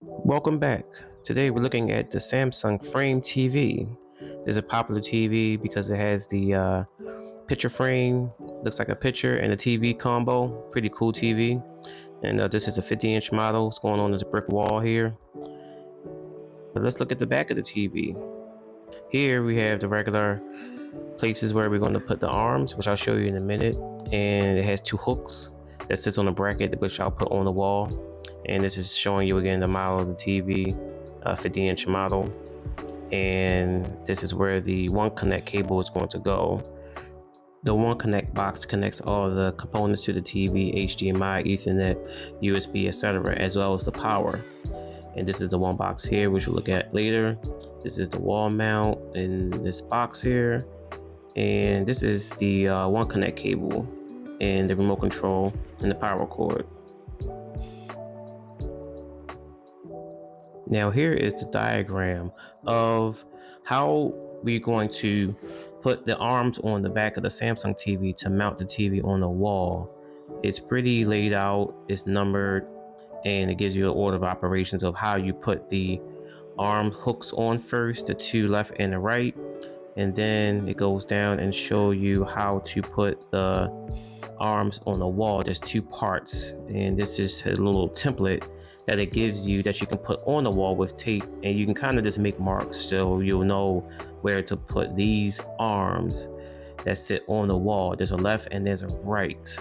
Welcome back. Today we're looking at the Samsung Frame TV. This is a popular TV because it has the picture frame, looks like a picture, and a TV combo. Pretty cool TV. And this is a 50-inch model. It's going on this brick wall here. But let's look at the back of the TV. Here we have the regular places where we're going to put the arms, which I'll show you in a minute. And it has two hooks that sits on a bracket, which I'll put on the wall. And this is showing you again the model of the TV, 50-inch model. And this is where the One Connect cable is going to go. The One Connect box connects all the components to the TV, HDMI, Ethernet, USB, etc., as well as the power. And this is the one box here, which we'll look at later. This is the wall mount in this box here. And this is the One Connect cable and the remote control and the power cord. Now here is the diagram of how we're going to put the arms on the back of the Samsung TV to mount the TV on the wall. It's pretty laid out, it's numbered, and it gives you an order of operations of how you put the arm hooks on first, the two left and the right, and then it goes down and show you how to put the arms on the wall. There's two parts, and this is a little template that it gives you that you can put on the wall with tape, and you can kind of just make marks so you'll know where to put these arms that sit on the wall. There's a left and there's a right.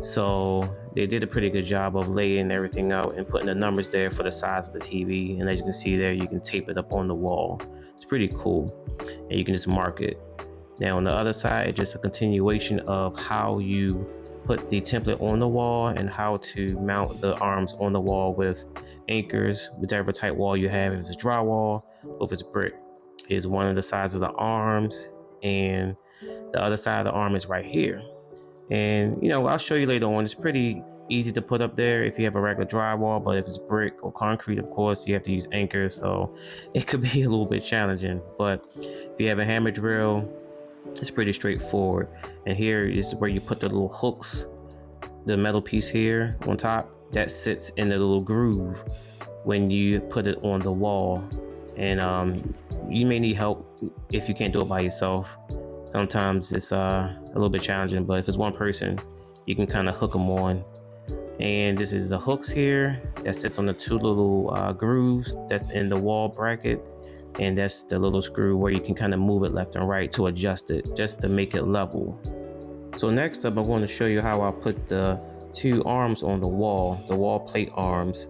So they did a pretty good job of laying everything out and putting the numbers there for the size of the TV. And as you can see there, you can tape it up on the wall. It's pretty cool, and you can just mark it. Now on the other side, it's just a continuation of how you put the template on the wall and how to mount the arms on the wall with anchors, whichever type wall you have. If it's drywall or if it's brick, is one of the sides of the arms, and the other side of the arm is right here. And I'll show you later on. It's pretty easy to put up there if you have a regular drywall, but if it's brick or concrete, of course, you have to use anchors, so it could be a little bit challenging. But if you have a hammer drill, it's pretty straightforward. And here is where you put the little hooks, the metal piece here on top that sits in the little groove when you put it on the wall. And you may need help if you can't do it by yourself. Sometimes it's a little bit challenging, but if it's one person, you can kind of hook them on. And this is the hooks here that sits on the two little grooves that's in the wall bracket. And that's the little screw where you can kind of move it left and right to adjust it, just to make it level. So next up, I'm going to show you how I put the two arms on the wall plate arms.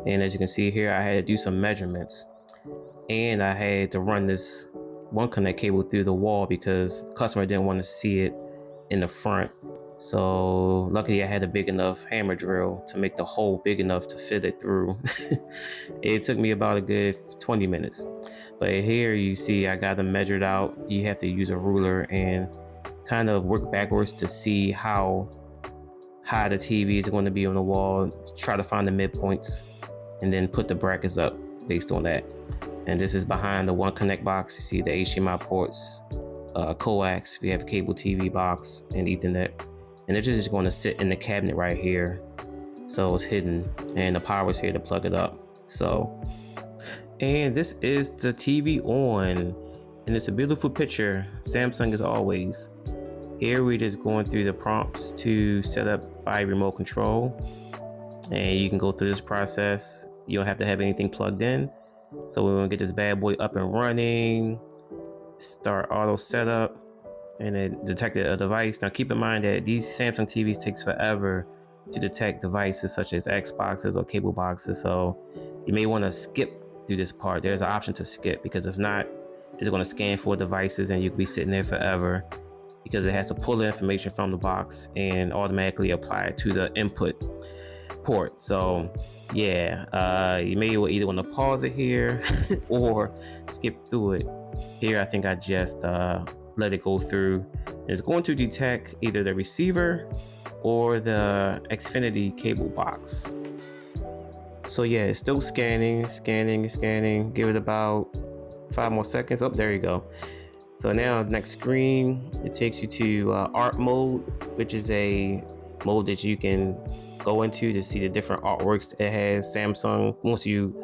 And as you can see here, I had to do some measurements, and I had to run this One Connect cable through the wall because the customer didn't want to see it in the front. So luckily I had a big enough hammer drill to make the hole big enough to fit it through. It took me about a good 20 minutes. But here you see I got them measured out. You have to use a ruler and kind of work backwards to see how high the TV is going to be on the wall. Try to find the midpoints and then put the brackets up based on that. And this is behind the One Connect box. You see the HDMI ports, coax, we have a cable TV box, and Ethernet. And it's just going to sit in the cabinet right here. So it's hidden, and the power is here to plug it up. And this is the TV on, and it's a beautiful picture. Samsung as always. Here we're just going through the prompts to set up by remote control, and you can go through this process. You don't have to have anything plugged in. So we're gonna get this bad boy up and running. Start auto setup, and it detected a device. Now keep in mind that these Samsung TVs takes forever to detect devices such as Xboxes or cable boxes. So you may want to skip through this part. There's an option to skip, because if not, it's going to scan for devices and you could be sitting there forever, because it has to pull the information from the box and automatically apply it to the input port. So yeah, you may either want to pause it here or skip through it. Here I think I just let it go through. It's going to detect either the receiver or the Xfinity cable box. So yeah, it's still scanning. Give it about 5 more seconds. Oh, there you go. So now next screen, it takes you to art mode, which is a mode that you can go into to see the different artworks it has. Samsung, once you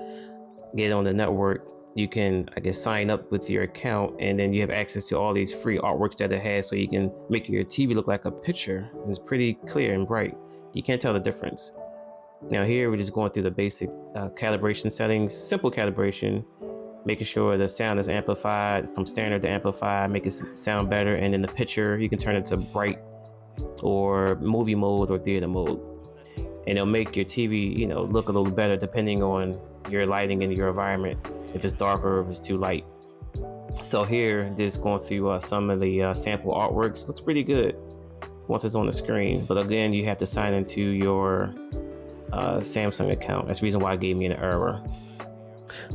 get on the network, you can, I guess, sign up with your account, and then you have access to all these free artworks that it has, so you can make your TV look like a picture. And it's pretty clear and bright. You can't tell the difference. Now here we're just going through the basic calibration settings, simple calibration, making sure the sound is amplified from standard to amplified, make it sound better. And in the picture, you can turn it to bright or movie mode or theater mode, and it'll make your TV, look a little better depending on your lighting and your environment. If it's darker, if it's too light. So here, just going through some of the sample artworks, looks pretty good once it's on the screen. But again, you have to sign into your Samsung account. That's the reason why it gave me an error.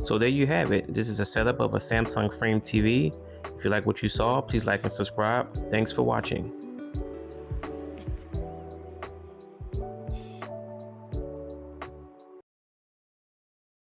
So there you have it. This is a setup of a Samsung Frame TV. If you like what you saw, please like and subscribe. Thanks for watching.